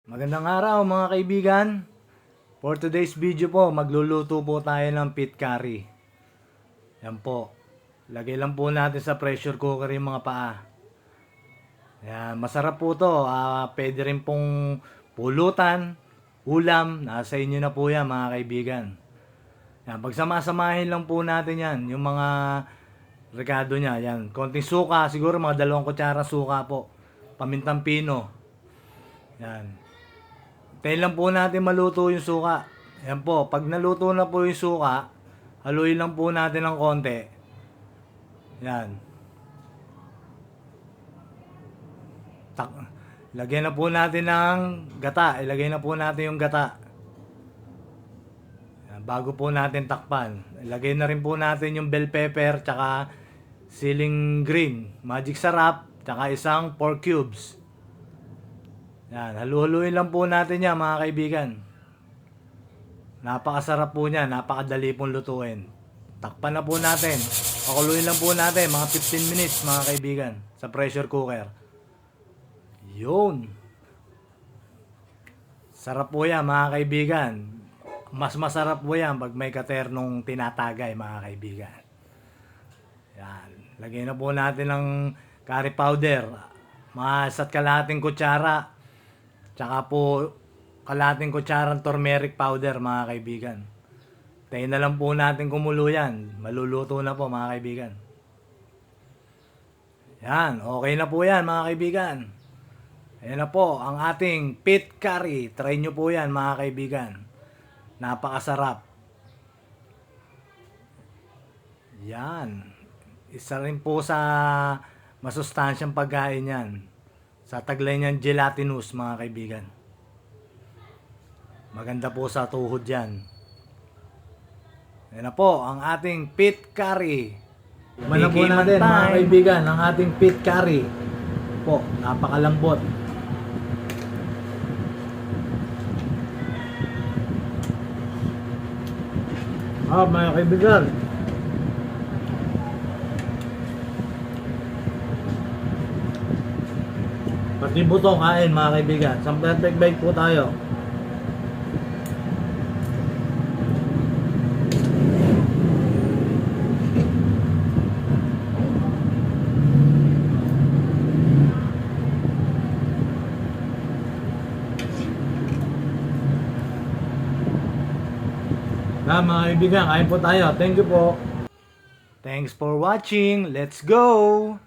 Magandang araw mga kaibigan. For today's video po, magluluto po tayo ng pit curry. Yan po. Lagay lang po natin sa pressure cooker yung mga paa. Yan, masarap po to. Pwede rin pong pulutan, ulam. Nasa inyo na po yan mga kaibigan. Yan, pagsama-samahin lang po natin yan. Yung mga rekado niya. Yan, konting suka. Siguro mga 2 kutsara suka po. Pamintang pino. Yan. Tayo lang po natin maluto yung suka. Yan po, pag naluto na po yung suka, haluin lang po natin ng konti. Yan. Lagyan na po natin ng gata. Ilagay na po natin yung gata. Yan, bago po natin takpan. Ilagay na rin po natin yung bell pepper, tsaka siling green, magic sarap, tsaka isang pork cubes. Yan, halu-haluin lang po natin yan mga kaibigan. Napakasarap po niya, napakadali pong lutuin. Takpan na po natin. Pakuluin lang po natin mga 15 minutes mga kaibigan sa pressure cooker. Yun. Sarap po yan mga kaibigan. Mas masarap po yan pag may katernong tinatagay mga kaibigan. Yan. Lagay na po natin ng curry powder. Mga isa't kalahating kutsara. Tsaka po kalahating kutsarang turmeric powder mga kaibigan. Tayo na lang po natin kumulo yan. Maluluto na po mga kaibigan. Yan, okay na po yan mga kaibigan. Ayan na po ang ating pit curry. Try nyo po yan mga kaibigan. Napakasarap. Yan. Isa rin po sa masustansyang pagkain yan. Sa taglay niyan, gelatinous mga kaibigan. Maganda po sa tuhod yan. Yan na po ang ating pit curry. Manan po natin mga kaibigan ang ating pit curry. Po, napakalambot. Mga kaibigan, pati buto kain mga kaibigan. Sa perfect bite po tayo. Mga kaibigan, kain po tayo. Thank you po. Thanks for watching. Let's go!